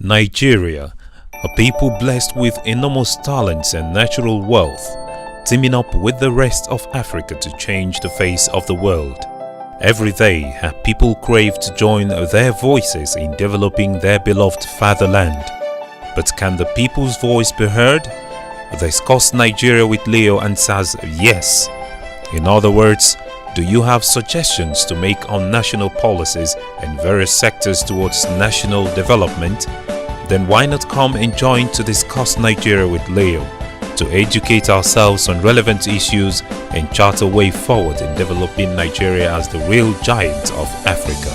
Nigeria, a people blessed with enormous talents and natural wealth, teaming up with the rest of Africa to change the face of the world. Every day, her people crave to join their voices in developing their beloved fatherland. But can the people's voice be heard? Discuss Nigeria with Leo answers yes. In other words, do you have suggestions to make on national policies and various sectors towards national development? Then why not come and join to discuss Nigeria with Leo, to educate ourselves on relevant issues and chart a way forward in developing Nigeria as the real giant of Africa.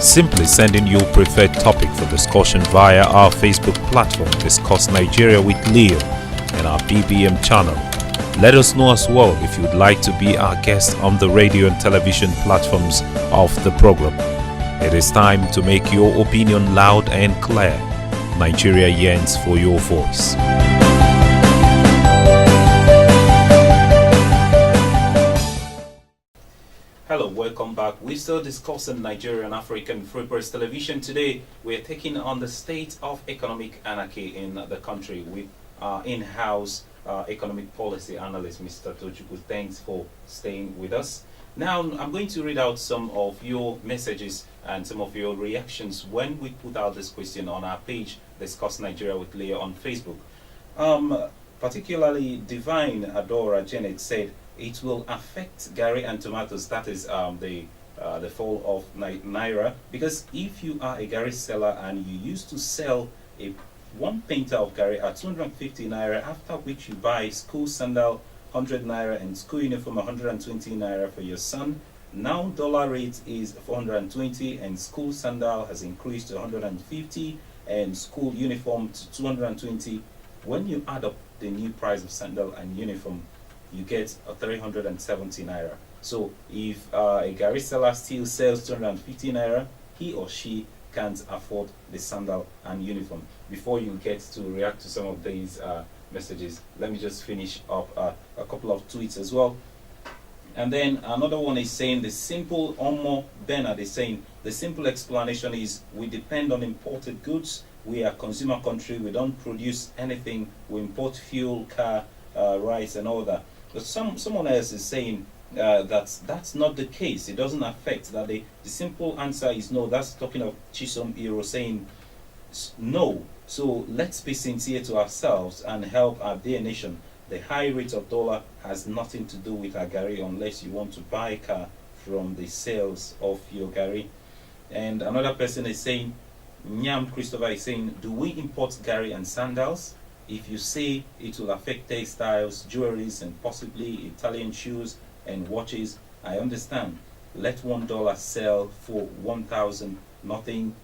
Simply send in your preferred topic for discussion via our Facebook platform Discuss Nigeria with Leo and our BBM channel. Let us know as well if you'd like to be our guest on the radio and television platforms of the program. It is time to make your opinion loud and clear. Nigeria yearns for your voice. Hello, welcome back. We're still discussing Nigeria and African Free Press Television. Today, we're taking on the state of economic anarchy in the country with our in-house economic policy analyst, Mr. Toochukwu. Thanks for staying with us. Now, I'm going to read out some of your messages and some of your reactions when we put out this question on our page, Discuss Nigeria with Leo on Facebook. Particularly, Divine Adora Janet said, it will affect Gary and tomatoes, that is the fall of Naira, because if you are a Gary seller and you used to sell one painter of Gary at 250 Naira, after which you buy school sandal 100 Naira and school uniform 120 Naira for your son, now dollar rate is 420 and school sandal has increased to 150 and school uniform to 220. When you add up the new price of sandal and uniform, you get a 370 Naira. So if a Gary seller still sells 250 Naira, he or she can't afford the sandal and uniform. Before you get to react to some of these messages, let me just finish up a couple of tweets as well. And then another one is saying the simple, Omo Bernard is saying, the simple explanation is we depend on imported goods. We are a consumer country. We don't produce anything. We import fuel, car, rice and all that. But someone else is saying that's not the case. It doesn't affect that. The simple answer is no. That's talking of Chisom Iro saying no. So let's be sincere to ourselves and help our dear nation. The high rate of dollar has nothing to do with our Gary unless you want to buy a car from the sales of your Gary. And another person is saying, Nyam Christopher is saying, do we import Gary and sandals? If you say it will affect textiles, jewelries, and possibly Italian shoes and watches, I understand. Let $1 sell for 1,000. Nothing.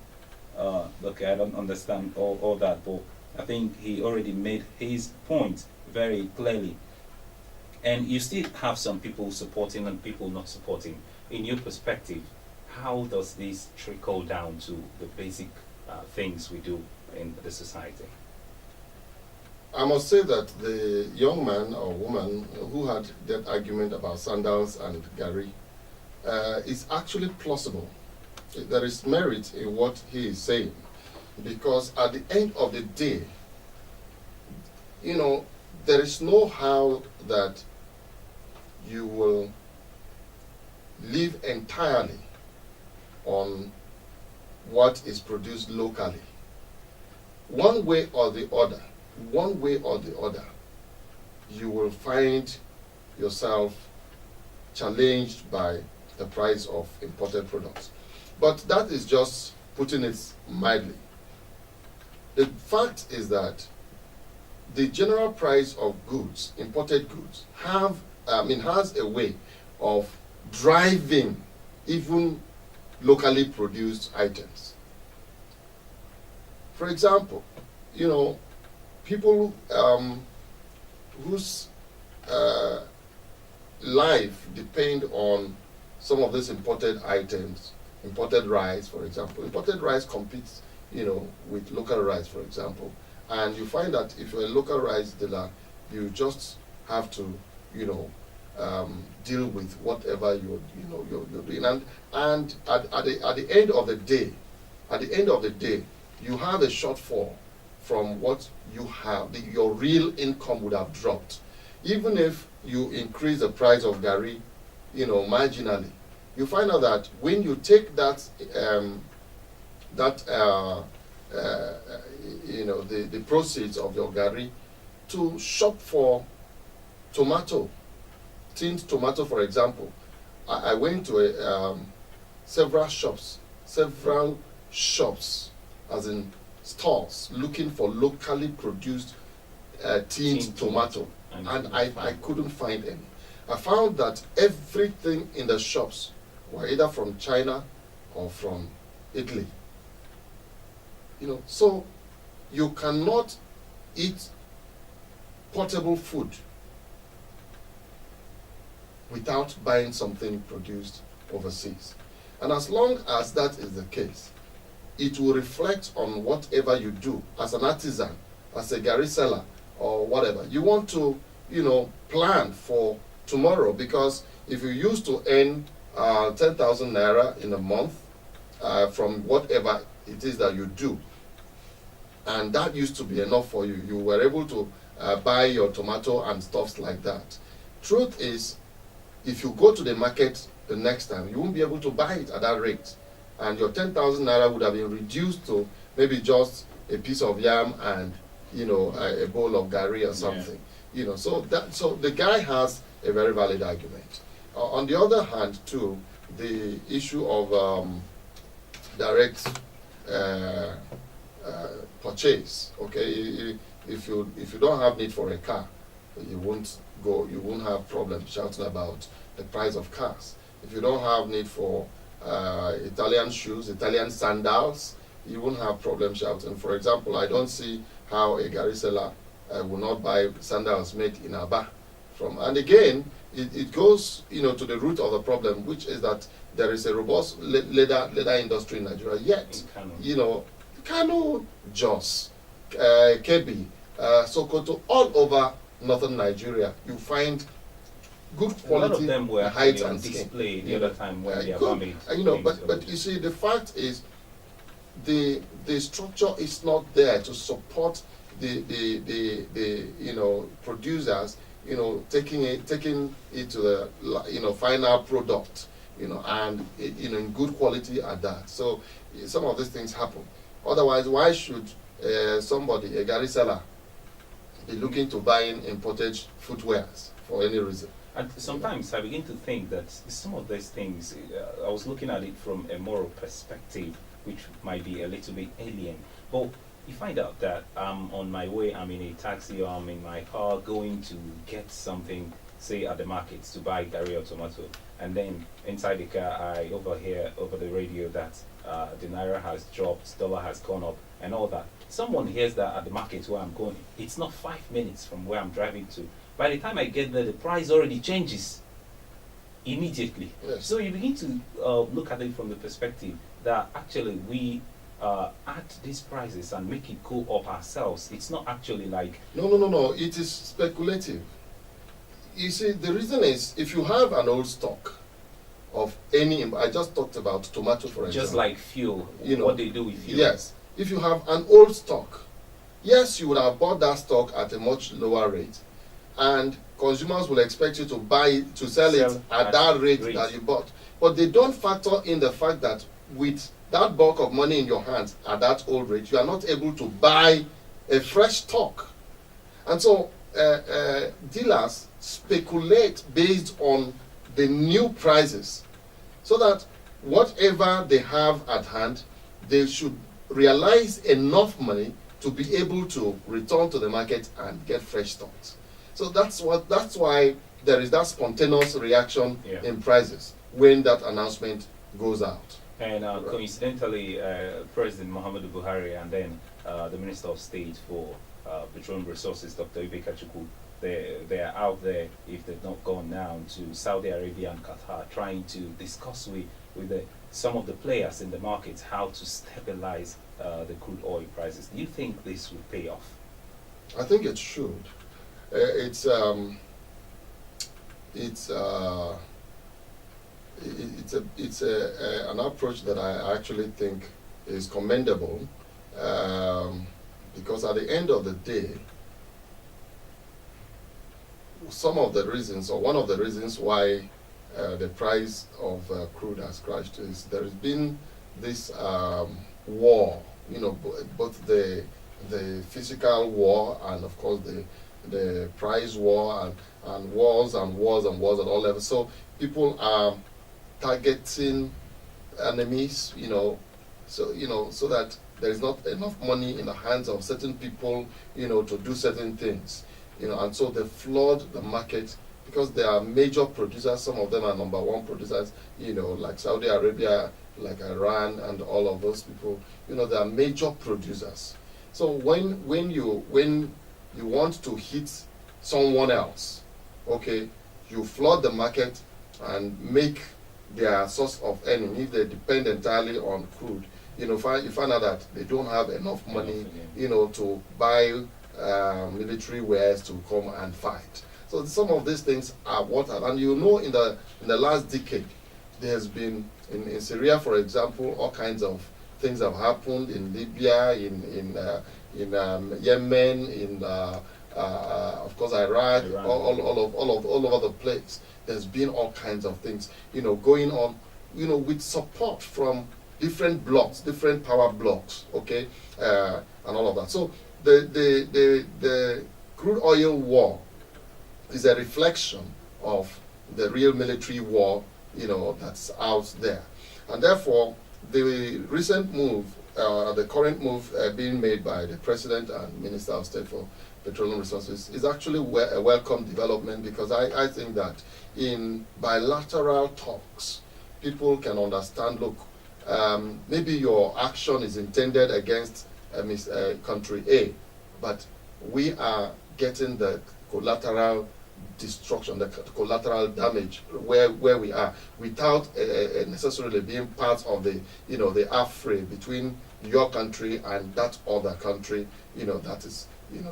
Okay, I don't understand all that, but I think he already made his point very clearly. And you still have some people supporting and people not supporting. In your perspective, how does this trickle down to the basic things we do in the society? I must say that the young man or woman who had that argument about sandals and Gary is actually plausible. There is merit in what he is saying, because at the end of the day, there is no how that you will live entirely on what is produced locally. One way or the other, you will find yourself challenged by the price of imported products. But that is just putting it mildly. The fact is that the general price of goods, imported goods, has a way of driving even locally produced items. For example, people whose life depend on some of these imported items, imported rice, for example. Imported rice competes, with local rice, for example. And you find that if you're a local rice dealer, you just have to, deal with whatever you're doing. And at the end of the day, you have a shortfall from what you have, your real income would have dropped. Even if you increase the price of Gary, marginally, you find out that when you take that, the proceeds of your Gary to shop for tomato, tinned tomato, for example. I went to several shops, as in stores, looking for locally produced tinned tomato, and I couldn't find any. I found that everything in the shops were either from China or from Italy. So you cannot eat portable food without buying something produced overseas. And as long as that is the case, it will reflect on whatever you do as an artisan, as a Gary seller, or whatever. You want to, plan for tomorrow, because if you used to earn 10,000 naira in a month from whatever it is that you do, and that used to be enough for you, you were able to buy your tomato and stuffs like that. Truth is, if you go to the market the next time, you won't be able to buy it at that rate, and your 10,000 naira would have been reduced to maybe just a piece of yam and a bowl of Gary or something. So the guy has a very valid argument. On the other hand, too, the issue of direct purchase. Okay, if you don't have need for a car, you won't have problems shouting about the price of cars. If you don't have need for Italian shoes, Italian sandals, you won't have problems shouting. For example, I don't see how a Gary seller will not buy sandals made in Aba from. And again, it goes to the root of the problem, which is that there is a robust leather industry in Nigeria. Yet, Kano, Jos, Kebbi, Sokoto, all over northern Nigeria, you find good quality. A lot of them were height on and display skin. the other time when they Good. are made. But you see, the fact is, the structure is not there to support the producers, taking it to the final product, and in good quality at that. So some of these things happen. Otherwise, why should somebody, a Gary seller, be looking to buying imported footwears for any reason? And sometimes I begin to think that some of these things, I was looking at it from a moral perspective, which might be a little bit alien. But you find out that I'm on my way, I'm in a taxi or I'm in my car going to get something, say at the market, to buy Gary or tomato. And then inside the car, I overhear over the radio that the Naira has dropped, dollar has gone up, and all that. Someone hears that at the market where I'm going. It's not 5 minutes from where I'm driving to. By the time I get there, the price already changes immediately. Yes. So you begin to look at it from the perspective that actually we add these prices and make it go up ourselves. It's not actually like... No. It is speculative. You see, the reason is, if you have an old stock of any, I just talked about tomato, for example. Just like fuel, what they do with fuel. Yes. If you have an old stock, yes, you would have bought that stock at a much lower rate, and consumers will expect you to sell it at that rate that you bought. But they don't factor in the fact that with that bulk of money in your hands at that old rate, you are not able to buy a fresh stock. And so dealers speculate based on the new prices, so that whatever they have at hand, they should realize enough money to be able to return to the market and get fresh stocks. So that's why there is that spontaneous reaction in prices when that announcement goes out. And coincidentally, President Muhammadu Buhari and then the Minister of State for Petroleum Resources, Dr. Toochukwu, they are out there, if they've not gone now, to Saudi Arabia and Qatar, trying to discuss with some of the players in the market how to stabilize the crude oil prices. Do you think this will pay off? I think it should. It's an approach that I actually think is commendable, because at the end of the day, some of the reasons, or one of the reasons why the price of crude has crashed is there has been this war, both the physical war and of course the price war and wars and wars and wars at all levels. So people are targeting enemies, so that there is not enough money in the hands of certain people, to do certain things, and so they flood the market because they are major producers. Some of them are number one producers, like Saudi Arabia, like Iran, and all of those people. They are major producers. So when you want to hit someone else, okay, you flood the market and make their source of earning. If they depend entirely on crude, you find out that they don't have enough money, to buy military wares to come and fight. So some of these things are and in the last decade, there has been in Syria, for example, all kinds of things have happened in Libya, in Yemen, in of course Iraq, all over the place. There's been all kinds of things, going on, with support from different blocks, different power blocks, okay, and all of that. So the crude oil war is a reflection of the real military war, that's out there, and therefore the recent move, the current move being made by the President and Minister of State for Petroleum Resources is actually a welcome development, because I think that in bilateral talks, people can understand, look, maybe your action is intended against country A, but we are getting the collateral destruction, the collateral damage where we are, without necessarily being part of the the affray between your country and that other country, that is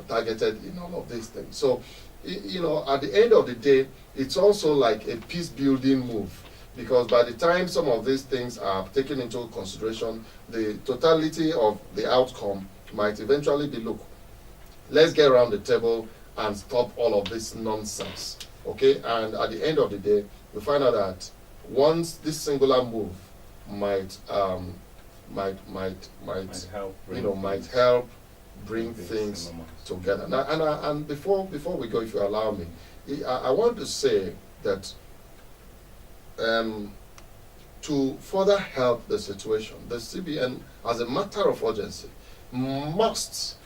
targeted in all of these things. So at the end of the day, it's also like a peace building move, because by the time some of these things are taken into consideration, the totality of the outcome might eventually be, look, let's get around the table and stop all of this nonsense, okay? And at the end of the day, we find out that once this singular move might help bring things together. Now, and before we go, if you allow me, I want to say that to further help the situation, the CBN, as a matter of urgency, must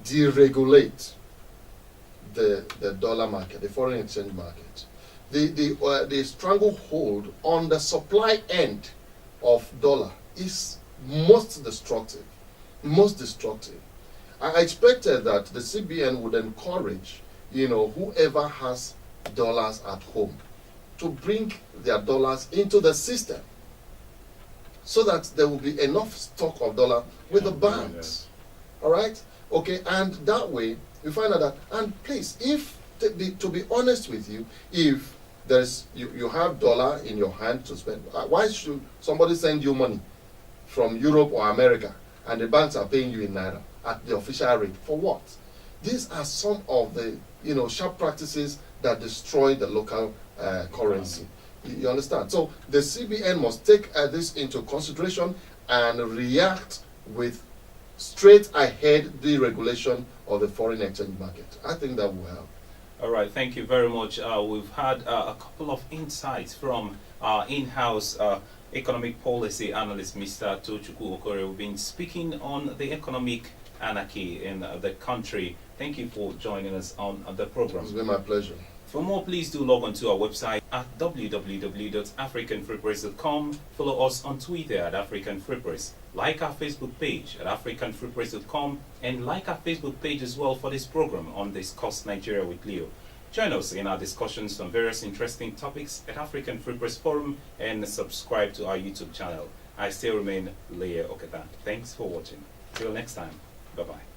deregulate the dollar market, the foreign exchange market. The stranglehold on the supply end of dollar is most destructive. I expected that the CBN would encourage, whoever has dollars at home to bring their dollars into the system, so that there will be enough stock of dollar with the banks. All right? Okay, and that way you find out that, and please, to be honest with you, if there's you have dollar in your hand to spend, why should somebody send you money from Europe or America and the banks are paying you in naira at the official rate? For what? These are some of the sharp practices that destroy the local currency. You understand? So the CBN must take this into consideration and react with straight ahead deregulation of the foreign exchange market. I think that will help. All right, thank you very much. We've had a couple of insights from our in-house economic policy analyst, Mr. Toochukwu Okorie. We've been speaking on the economic anarchy in the country. Thank you for joining us on the program. It's been my pleasure. For more, please do log on to our website at www.africanfreepress.com. Follow us on Twitter at African Free Press. Like our Facebook page at africanfreepress.com, and like our Facebook page as well for this program on Discuss Nigeria with Leo. Join us in our discussions on various interesting topics at African Free Press Forum, and subscribe to our YouTube channel. I still remain Leo Okata. Thanks for watching. Till next time. Bye-bye.